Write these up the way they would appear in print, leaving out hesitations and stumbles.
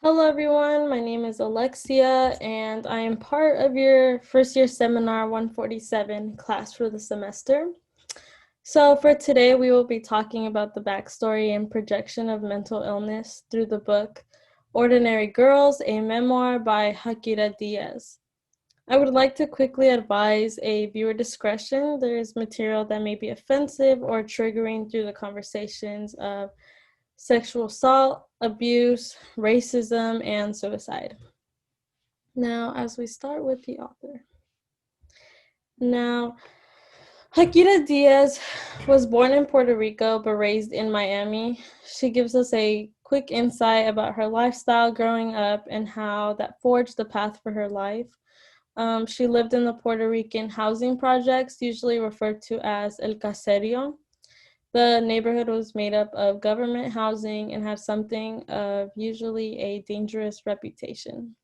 Hello, everyone. My name is Alexia, and I am part of your first year seminar 147 class for the semester. So, for today, we will be talking about the backstory and projection of mental illness through the book Ordinary Girls, a memoir by Hakira Diaz. I would like to quickly advise a viewer discretion. There is material that may be offensive or triggering through the conversations of sexual assault, abuse, racism, and suicide. Now, as we start with the author. Now, Hakira Diaz was born in Puerto Rico but raised in Miami. She gives us a quick insight about her lifestyle growing up and how that forged the path for her life. She lived in the Puerto Rican housing projects, usually referred to as El Caserio. The neighborhood was made up of government housing and had something of usually a dangerous reputation.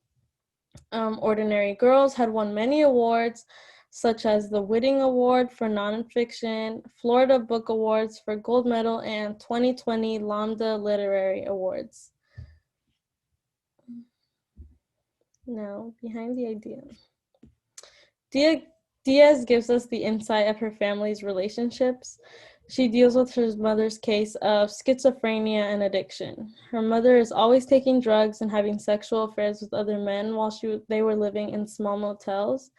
Ordinary Girls had won many awards, such as the Whitting Award for Nonfiction, Florida Book Awards for Gold Medal, and 2020 Lambda Literary Awards. Now, behind the idea. Diaz gives us the insight of her family's relationships. She deals with her mother's case of schizophrenia and addiction. Her mother is always taking drugs and having sexual affairs with other men while they were living in small motels.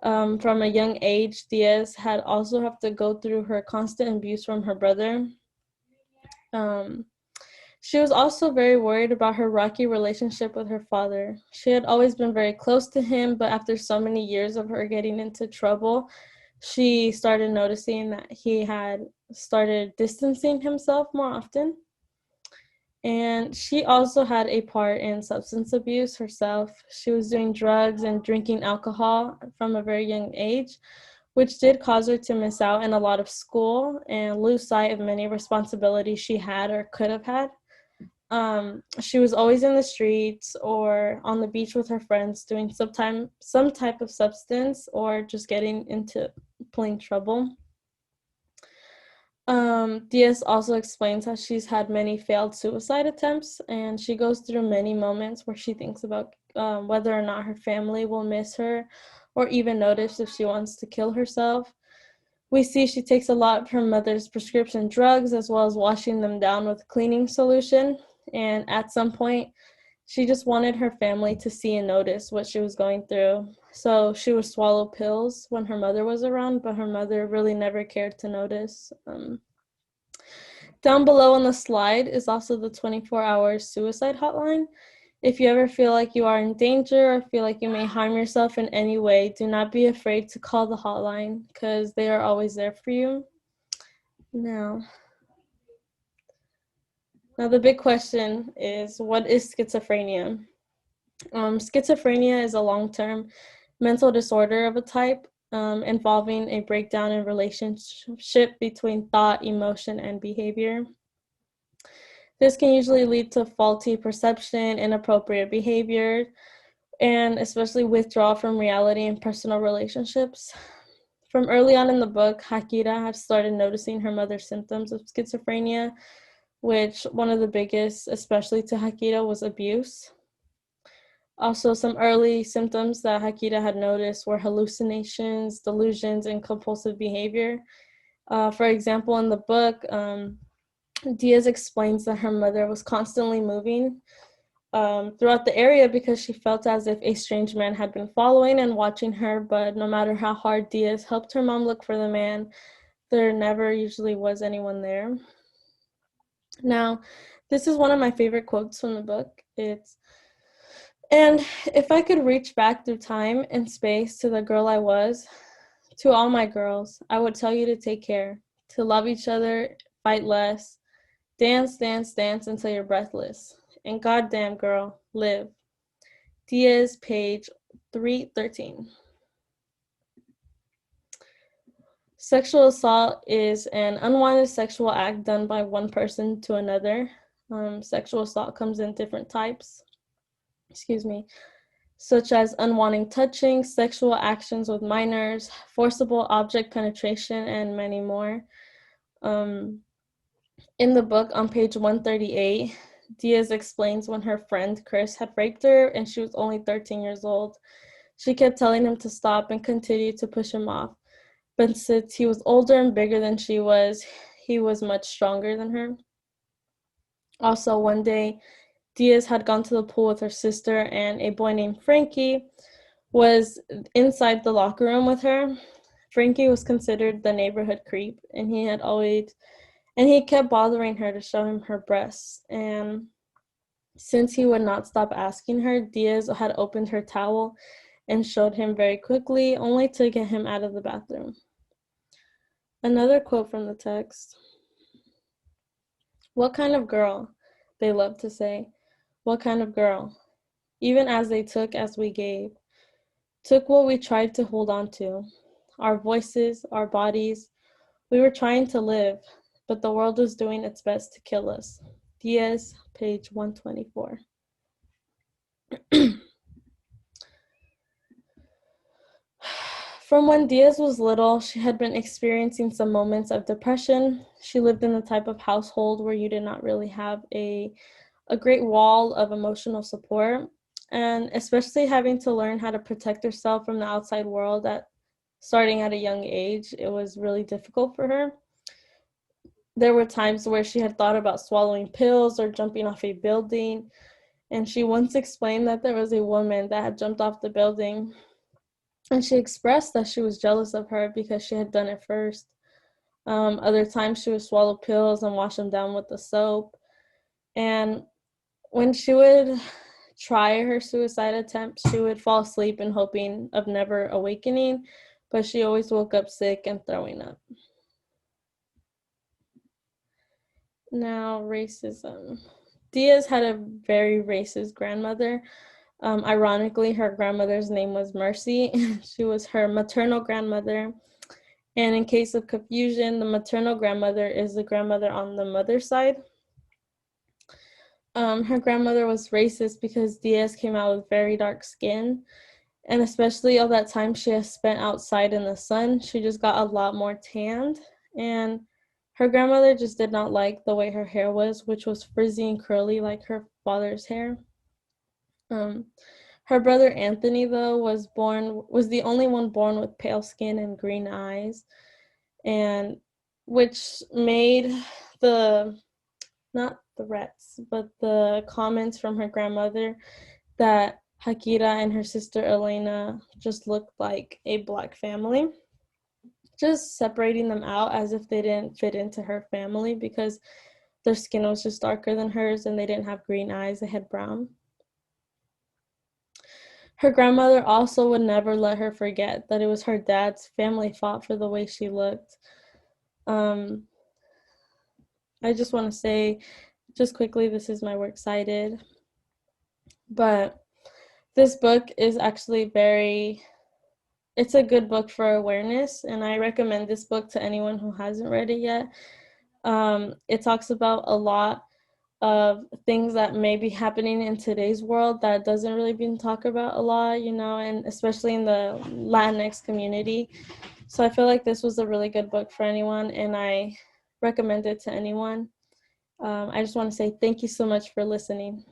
From a young age, Diaz had also have to go through her constant abuse from her brother. She was also very worried about her rocky relationship with her father. She had always been very close to him, but after so many years of her getting into trouble, she started noticing that he had started distancing himself more often. And she also had a part in substance abuse herself. She was doing drugs and drinking alcohol from a very young age, which did cause her to miss out in a lot of school and lose sight of many responsibilities she had or could have had. She was always in the streets or on the beach with her friends doing some type of substance or just getting into plain trouble. Diaz also explains how she's had many failed suicide attempts, and she goes through many moments where she thinks about whether or not her family will miss her or even notice if she wants to kill herself. We see she takes a lot of her mother's prescription drugs as well as washing them down with cleaning solution. And at some point, she just wanted her family to see and notice what she was going through. So she would swallow pills when her mother was around, but her mother really never cared to notice. Down below on the slide is also the 24-hour suicide hotline. If you ever feel like you are in danger or feel like you may harm yourself in any way, do not be afraid to call the hotline because they are always there for you. Now, the big question is, what is schizophrenia? Schizophrenia is a long-term mental disorder of a type involving a breakdown in relationship between thought, emotion, and behavior. This can usually lead to faulty perception, inappropriate behavior, and especially withdrawal from reality and personal relationships. From early on in the book, Hakira had started noticing her mother's symptoms of schizophrenia, which one of the biggest, especially to Hakira, was abuse. Also, some early symptoms that Hakira had noticed were hallucinations, delusions, and compulsive behavior. For example, in the book, Diaz explains that her mother was constantly moving throughout the area because she felt as if a strange man had been following and watching her, but no matter how hard Diaz helped her mom look for the man, there never usually was anyone there. Now, this is one of my favorite quotes from the book. And if I could reach back through time and space to the girl I was, to all my girls, I would tell you to take care, to love each other, fight less, dance, dance, dance until you're breathless. And goddamn, girl, live. Diaz, page 313. Sexual assault is an unwanted sexual act done by one person to another. Sexual assault comes in different types. Such as unwanted touching, sexual actions with minors, forcible object penetration, and many more. In the book on page 138, Diaz explains when her friend Chris had raped her and she was only 13 years old. She kept telling him to stop and continued to push him off. But since he was older and bigger than she was, he was much stronger than her. Also, one day, Diaz had gone to the pool with her sister, and a boy named Frankie was inside the locker room with her. Frankie was considered the neighborhood creep, and he kept bothering her to show him her breasts. And since he would not stop asking her, Diaz had opened her towel and showed him very quickly, only to get him out of the bathroom. Another quote from the text. What kind of girl? They loved to say. What kind of girl? Even as they took as we gave. Took what we tried to hold on to. Our voices, our bodies. We were trying to live, but the world was doing its best to kill us. Diaz, page 124. From when Diaz was little, she had been experiencing some moments of depression. She lived in the type of household where you did not really have a great wall of emotional support, and especially having to learn how to protect herself from the outside world starting at a young age, it was really difficult for her. There were times where she had thought about swallowing pills or jumping off a building, and she once explained that there was a woman that had jumped off the building, and she expressed that she was jealous of her because she had done it first. Other times she would swallow pills and wash them down with the soap. And when she would try her suicide attempts, she would fall asleep in hoping of never awakening, but she always woke up sick and throwing up. Now, racism. Diaz had a very racist grandmother. Ironically, her grandmother's name was Mercy. She was her maternal grandmother. And in case of confusion, the maternal grandmother is the grandmother on the mother's side. Her grandmother was racist because Diaz came out with very dark skin. And especially all that time she has spent outside in the sun, she just got a lot more tanned. And her grandmother just did not like the way her hair was, which was frizzy and curly like her father's hair. Her brother Anthony, though, was the only one born with pale skin and green eyes, and which made not the threats, but the comments from her grandmother that Hakira and her sister Elena just looked like a black family, just separating them out as if they didn't fit into her family because their skin was just darker than hers and they didn't have green eyes, they had brown. Her grandmother also would never let her forget that it was her dad's family fault for the way she looked. I just want to say, just quickly, this is my works cited. But this book is actually it's a good book for awareness, and I recommend this book to anyone who hasn't read it yet. It talks about a lot of things that may be happening in today's world that doesn't really been talked about a lot, and especially in the Latinx community. So I feel like this was a really good book for anyone, and I recommend it to anyone. I just want to say thank you so much for listening.